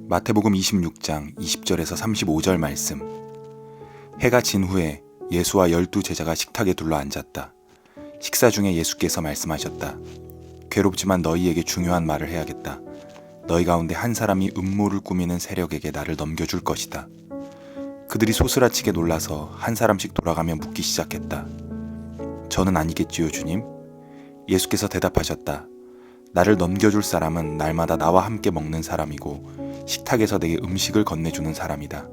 마태복음 26장 20절에서 35절 말씀. 해가 진 후에 예수와 12제자가 식탁에 둘러앉았다. 식사 중에 예수께서 말씀하셨다. 괴롭지만 너희에게 중요한 말을 해야겠다. 너희 가운데 한 사람이 음모를 꾸미는 세력에게 나를 넘겨줄 것이다. 그들이 소스라치게 놀라서 한 사람씩 돌아가며 묻기 시작했다. 저는 아니겠지요, 주님? 예수께서 대답하셨다. 나를 넘겨줄 사람은 날마다 나와 함께 먹는 사람이고 식탁에서 내게 음식을 건네주는 사람이다.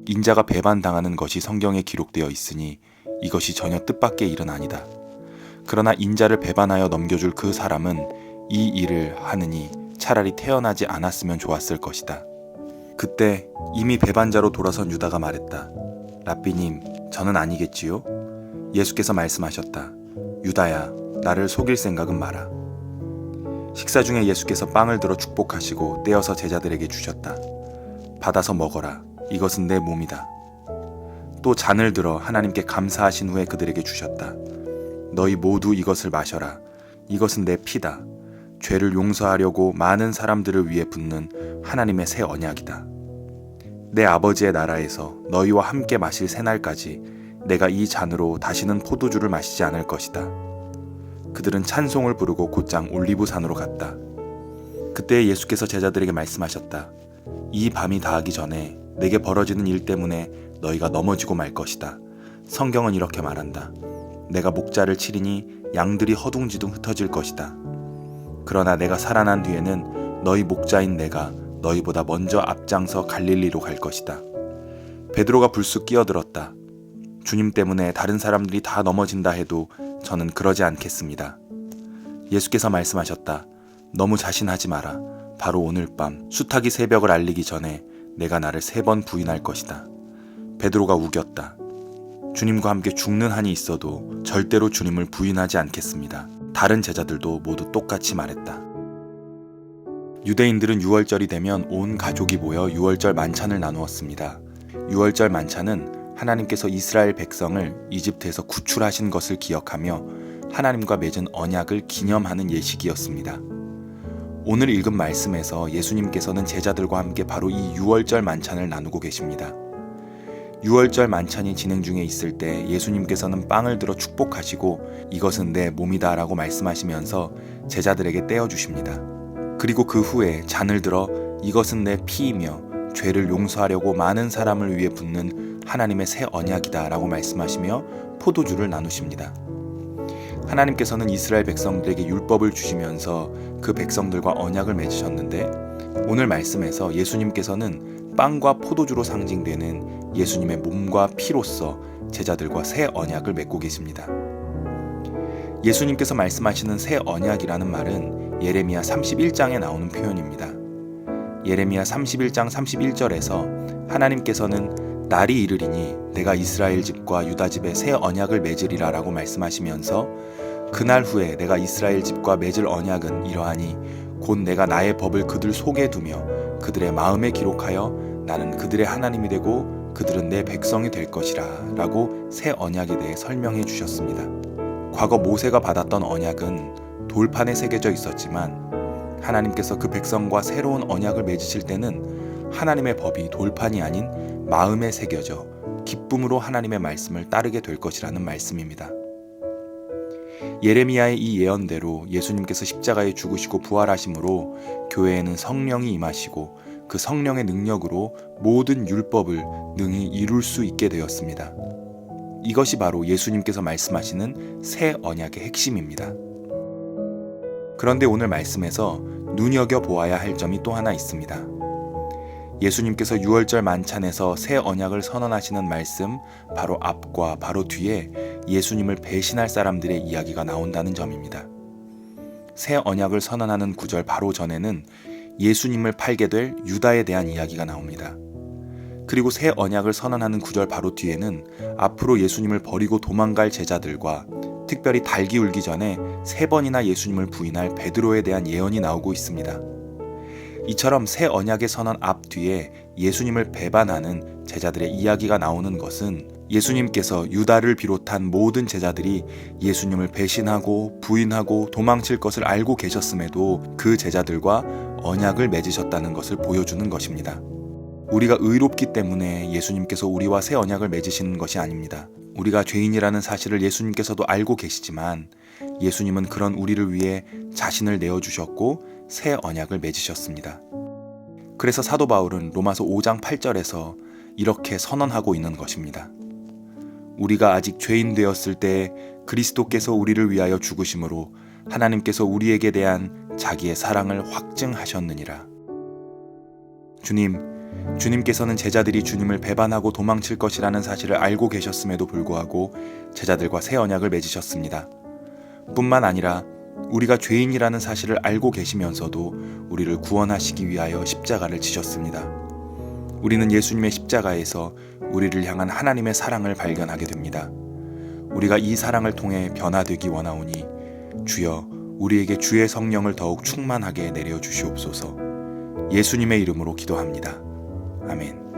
인자가 배반당하는 것이 성경에 기록되어 있으니 이것이 전혀 뜻밖의 일은 아니다. 그러나 인자를 배반하여 넘겨줄 그 사람은 이 일을 하느니 차라리 태어나지 않았으면 좋았을 것이다. 그때 이미 배반자로 돌아선 유다가 말했다. 랍비님, 저는 아니겠지요? 예수께서 말씀하셨다. 유다야, 나를 속일 생각은 마라. 식사 중에 예수께서 빵을 들어 축복하시고 떼어서 제자들에게 주셨다. 받아서 먹어라. 이것은 내 몸이다. 또 잔을 들어 하나님께 감사하신 후에 그들에게 주셨다. 너희 모두 이것을 마셔라. 이것은 내 피다. 죄를 용서하려고 많은 사람들을 위해 붓는 하나님의 새 언약이다. 내 아버지의 나라에서 너희와 함께 마실 새날까지 내가 이 잔으로 다시는 포도주를 마시지 않을 것이다. 그들은 찬송을 부르고 곧장 올리브산으로 갔다. 그때 예수께서 제자들에게 말씀하셨다. 이 밤이 다하기 전에 내게 벌어지는 일 때문에 너희가 넘어지고 말 것이다. 성경은 이렇게 말한다. 내가 목자를 치리니 양들이 허둥지둥 흩어질 것이다. 그러나 내가 살아난 뒤에는 너희 목자인 내가 너희보다 먼저 앞장서 갈릴리로 갈 것이다. 베드로가 불쑥 끼어들었다. 주님 때문에 다른 사람들이 다 넘어진다 해도 저는 그러지 않겠습니다. 예수께서 말씀하셨다. 너무 자신하지 마라. 바로 오늘 밤 수탉이 새벽을 알리기 전에 내가 나를 3번 부인할 것이다. 베드로가 우겼다. 주님과 함께 죽는 한이 있어도 절대로 주님을 부인하지 않겠습니다. 다른 제자들도 모두 똑같이 말했다. 유대인들은 6월절이 되면 온 가족이 모여 6월절 만찬을 나누었습니다. 6월절 만찬은 하나님께서 이스라엘 백성을 이집트에서 구출하신 것을 기억하며 하나님과 맺은 언약을 기념하는 예식이었습니다. 오늘 읽은 말씀에서 예수님께서는 제자들과 함께 바로 이 6월절 만찬을 나누고 계십니다. 6월절 만찬이 진행 중에 있을 때 예수님께서는 빵을 들어 축복하시고 이것은 내 몸이다 라고 말씀하시면서 제자들에게 떼어주십니다. 그리고 그 후에 잔을 들어 이것은 내 피이며 죄를 용서하려고 많은 사람을 위해 붓는 하나님의 새 언약이다 라고 말씀하시며 포도주를 나누십니다. 하나님께서는 이스라엘 백성들에게 율법을 주시면서 그 백성들과 언약을 맺으셨는데 오늘 말씀에서 예수님께서는 빵과 포도주로 상징되는 예수님의 몸과 피로서 제자들과 새 언약을 맺고 계십니다. 예수님께서 말씀하시는 새 언약이라는 말은 예레미야 31장에 나오는 표현입니다. 예레미야 31장 31절에서 하나님께서는 날이 이르리니 내가 이스라엘 집과 유다 집에 새 언약을 맺으리라 라고 말씀하시면서 그날 후에 내가 이스라엘 집과 맺을 언약은 이러하니 곧 내가 나의 법을 그들 속에 두며 그들의 마음에 기록하여 나는 그들의 하나님이 되고 그들은 내 백성이 될 것이라 라고 새 언약에 대해 설명해 주셨습니다. 과거 모세가 받았던 언약은 돌판에 새겨져 있었지만 하나님께서 그 백성과 새로운 언약을 맺으실 때는 하나님의 법이 돌판이 아닌 마음에 새겨져 기쁨으로 하나님의 말씀을 따르게 될 것이라는 말씀입니다. 예레미야의 이 예언대로 예수님께서 십자가에 죽으시고 부활하심으로 교회에는 성령이 임하시고 그 성령의 능력으로 모든 율법을 능히 이룰 수 있게 되었습니다. 이것이 바로 예수님께서 말씀하시는 새 언약의 핵심입니다. 그런데 오늘 말씀에서 눈여겨보아야 할 점이 또 하나 있습니다. 예수님께서 6월절 만찬에서 새 언약을 선언하시는 말씀 바로 앞과 바로 뒤에 예수님을 배신할 사람들의 이야기가 나온다는 점입니다. 새 언약을 선언하는 구절 바로 전에는 예수님을 팔게 될 유다에 대한 이야기가 나옵니다. 그리고 새 언약을 선언하는 구절 바로 뒤에는 앞으로 예수님을 버리고 도망갈 제자들과 특별히 달기 울기 전에 3번이나 예수님을 부인할 베드로에 대한 예언이 나오고 있습니다. 이처럼 새 언약의 선언 앞 뒤에 예수님을 배반하는 제자들의 이야기가 나오는 것은 예수님께서 유다를 비롯한 모든 제자들이 예수님을 배신하고 부인하고 도망칠 것을 알고 계셨음에도 그 제자들과 언약을 맺으셨다는 것을 보여주는 것입니다. 우리가 의롭기 때문에 예수님께서 우리와 새 언약을 맺으시는 것이 아닙니다. 우리가 죄인이라는 사실을 예수님께서도 알고 계시지만 예수님은 그런 우리를 위해 자신을 내어주셨고 새 언약을 맺으셨습니다. 그래서 사도 바울은 로마서 5장 8절에서 이렇게 선언하고 있는 것입니다. 우리가 아직 죄인 되었을 때 그리스도께서 우리를 위하여 죽으심으로 하나님께서 우리에게 대한 자기의 사랑을 확증하셨느니라. 주님께서는 제자들이 주님을 배반하고 도망칠 것이라는 사실을 알고 계셨음에도 불구하고 제자들과 새 언약을 맺으셨습니다. 뿐만 아니라 우리가 죄인이라는 사실을 알고 계시면서도 우리를 구원하시기 위하여 십자가를 지셨습니다. 우리는 예수님의 십자가에서 우리를 향한 하나님의 사랑을 발견하게 됩니다. 우리가 이 사랑을 통해 변화되기 원하오니 주여 우리에게 주의 성령을 더욱 충만하게 내려주시옵소서. 예수님의 이름으로 기도합니다. 아멘.